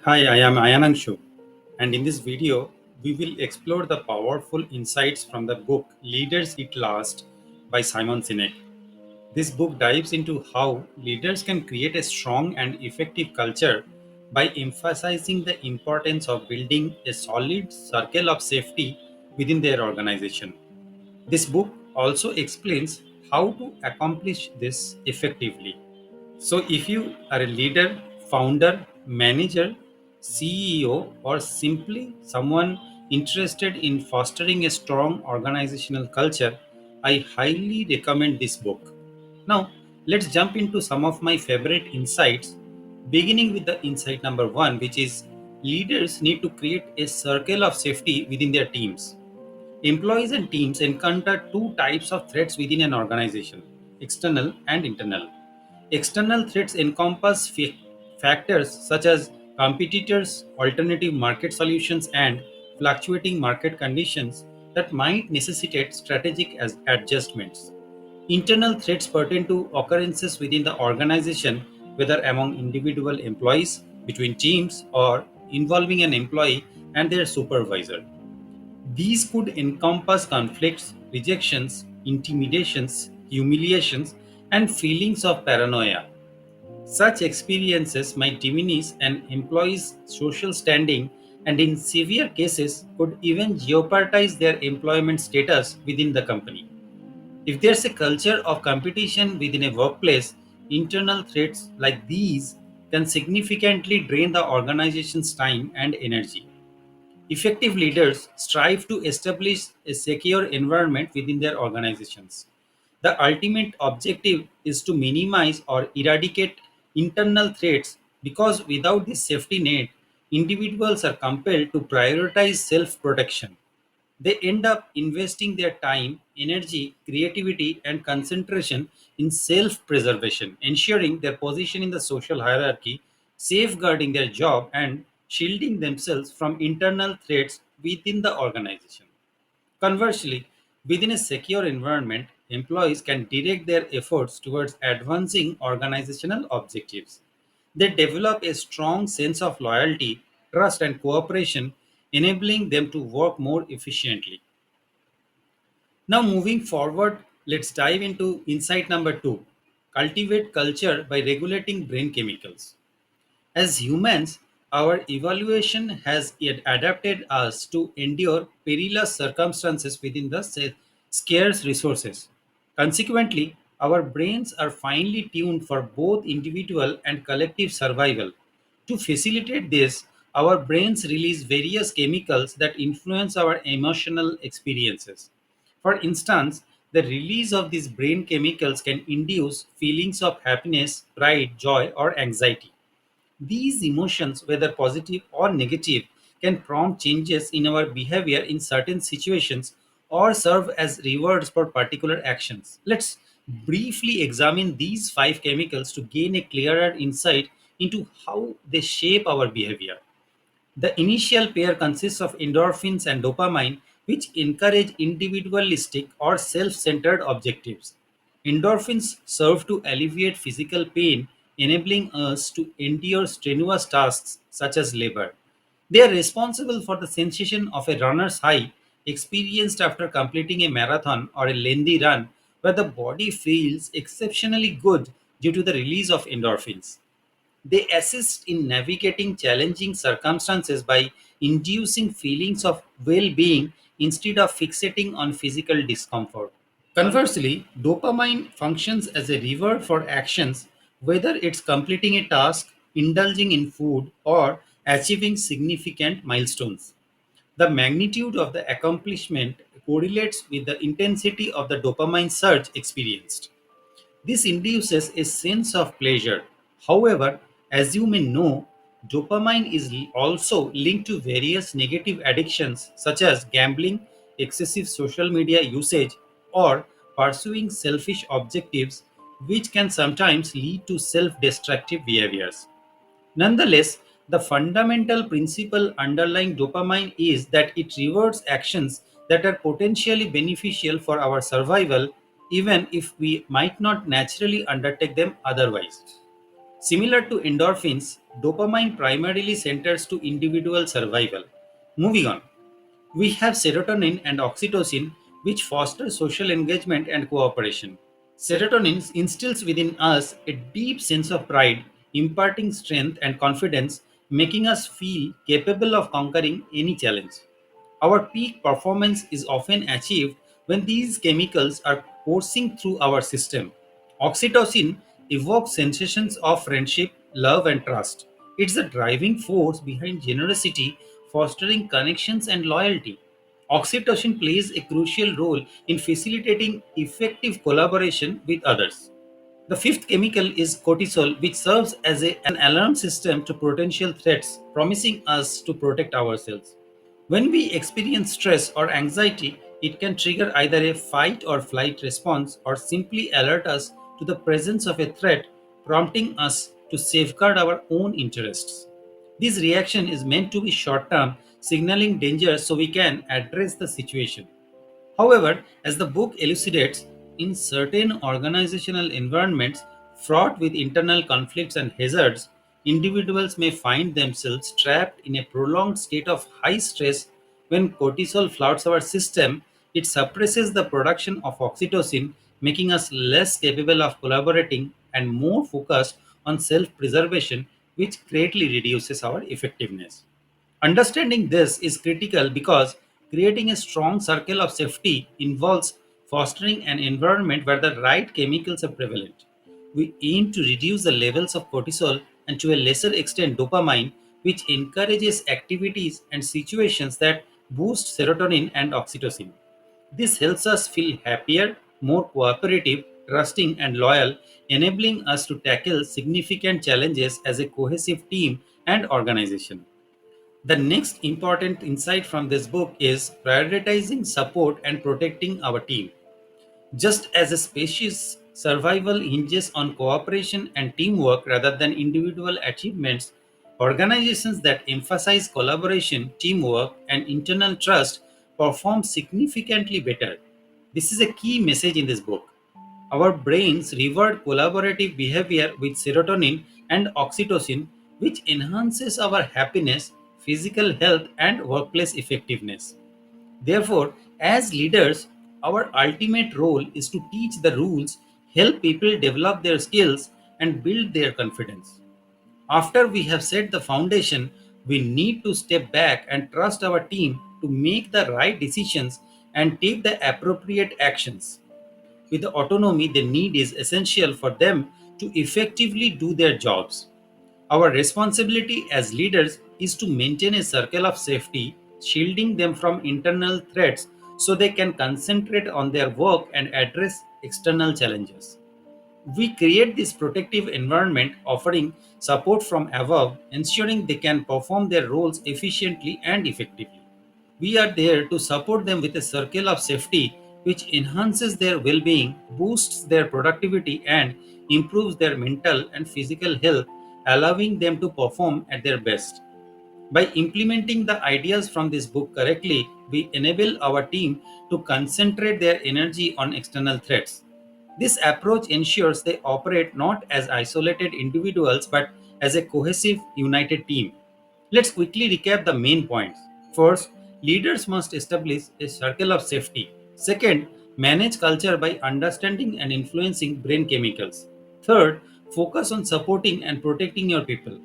Hi, I am Ayananshu, and in this video, we will explore the powerful insights from the book Leaders Eat Last by Simon Sinek. This book dives into how leaders can create a strong and effective culture by emphasizing the importance of building a solid circle of safety within their organization. This book also explains how to accomplish this effectively. So, if you are a leader, founder, manager, CEO, or simply someone interested in fostering a strong organizational culture, I highly recommend this book. Now, let's jump into some of my favorite insights, beginning with the insight number one, which is leaders need to create a circle of safety within their teams. Employees and teams encounter two types of threats within an organization: external and internal. External threats encompass factors such as competitors, alternative market solutions, and fluctuating market conditions that might necessitate strategic adjustments. Internal threats pertain to occurrences within the organization, whether among individual employees, between teams, or involving an employee and their supervisor. These could encompass conflicts, rejections, intimidations, humiliations, and feelings of paranoia. Such experiences might diminish an employee's social standing and, in severe cases, could even jeopardize their employment status within the company. If there's a culture of competition within a workplace, internal threats like these can significantly drain the organization's time and energy. Effective leaders strive to establish a secure environment within their organizations. The ultimate objective is to minimize or eradicate internal threats because without this safety net, individuals are compelled to prioritize self protection. They end up investing their time, energy, creativity, and concentration in self preservation, ensuring their position in the social hierarchy, safeguarding their job, and shielding themselves from internal threats within the organization. Conversely, within a secure environment, employees can direct their efforts towards advancing organizational objectives. They develop a strong sense of loyalty, trust, and cooperation, enabling them to work more efficiently. Now, moving forward, let's dive into insight number two: cultivate culture by regulating brain chemicals. As humans, our evaluation has yet adapted us to endure perilous circumstances within the scarce resources. Consequently, our brains are finely tuned for both individual and collective survival. To facilitate this, our brains release various chemicals that influence our emotional experiences. For instance, the release of these brain chemicals can induce feelings of happiness, pride, joy, or anxiety. These emotions, whether positive or negative, can prompt changes in our behavior in certain situations or serve as rewards for particular actions. Let's briefly examine these five chemicals to gain a clearer insight into how they shape our behavior. The initial pair consists of endorphins and dopamine, which encourage individualistic or self centered objectives. Endorphins serve to alleviate physical pain, enabling us to endure strenuous tasks such as labor. They are responsible for the sensation of a runner's high experienced after completing a marathon or a lengthy run, where the body feels exceptionally good due to the release of endorphins. They assist in navigating challenging circumstances by inducing feelings of well being instead of fixating on physical discomfort. Conversely, dopamine functions as a reward for actions, whether it's completing a task, indulging in food, or achieving significant milestones. The magnitude of the accomplishment correlates with the intensity of the dopamine surge experienced. This induces a sense of pleasure. However, as you may know, dopamine is also linked to various negative addictions such as gambling, excessive social media usage, or pursuing selfish objectives, which can sometimes lead to self destructive behaviors. Nonetheless, the fundamental principle underlying dopamine is that it rewards actions that are potentially beneficial for our survival, even if we might not naturally undertake them otherwise. Similar to endorphins, dopamine primarily centers to individual survival. Moving on, we have serotonin and oxytocin, which foster social engagement and cooperation. Serotonin instills within us a deep sense of pride, imparting strength and confidence, making us feel capable of conquering any challenge. Our peak performance is often achieved when these chemicals are coursing through our system. Oxytocin evokes sensations of friendship, love, and trust. It's the driving force behind generosity, fostering connections and loyalty. Oxytocin plays a crucial role in facilitating effective collaboration with others. The fifth chemical is cortisol, which serves as an alarm system to potential threats, promising us to protect ourselves. When we experience stress or anxiety, it can trigger either a fight or flight response or simply alert us to the presence of a threat, prompting us to safeguard our own interests. This reaction is meant to be short term, signaling danger so we can address the situation. However, as the book elucidates, in certain organizational environments fraught with internal conflicts and hazards, individuals may find themselves trapped in a prolonged state of high stress. When cortisol floods our system, it suppresses the production of oxytocin, making us less capable of collaborating and more focused on self preservation, which greatly reduces our effectiveness. Understanding this is critical because creating a strong circle of safety involves fostering an environment where the right chemicals are prevalent. We aim to reduce the levels of cortisol and to a lesser extent dopamine, which encourages activities and situations that boost serotonin and oxytocin. This helps us feel happier, more cooperative, trusting, and loyal, enabling us to tackle significant challenges as a cohesive team and organization. The next important insight from this book is prioritizing support and protecting our team. Just as a species' survival hinges on cooperation and teamwork rather than individual achievements, organizations that emphasize collaboration, teamwork, and internal trust perform significantly better. This is a key message in this book. Our brains reward collaborative behavior with serotonin and oxytocin, which enhances our happiness, physical health, and workplace effectiveness. Therefore, as leaders, our ultimate role is to teach the rules, help people develop their skills, and build their confidence. After we have set the foundation, we need to step back and trust our team to make the right decisions and take the appropriate actions. With the autonomy they need is essential for them to effectively do their jobs. Our responsibility as leaders is to maintain a circle of safety, shielding them from internal threats so they can concentrate on their work and address external challenges. We create this protective environment offering support from above, ensuring they can perform their roles efficiently and effectively. We are there to support them with a circle of safety which enhances their well being, boosts their productivity, and improves their mental and physical health, allowing them to perform at their best. By implementing the ideas from this book correctly, we enable our team to concentrate their energy on external threats. This approach ensures they operate not as isolated individuals but as a cohesive, united team. Let's quickly recap the main points. First, leaders must establish a circle of safety. Second, manage culture by understanding and influencing brain chemicals. Third, focus on supporting and protecting your people.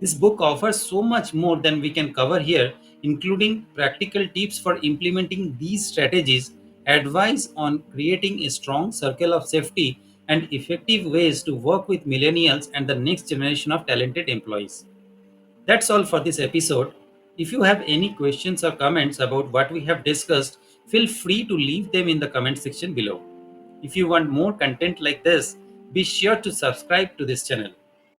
This book offers so much more than we can cover here, including practical tips for implementing these strategies, advice on creating a strong circle of safety, and effective ways to work with millennials and the next generation of talented employees. That's all for this episode. If you have any questions or comments about what we have discussed, feel free to leave them in the comment section below. If you want more content like this, be sure to subscribe to this channel.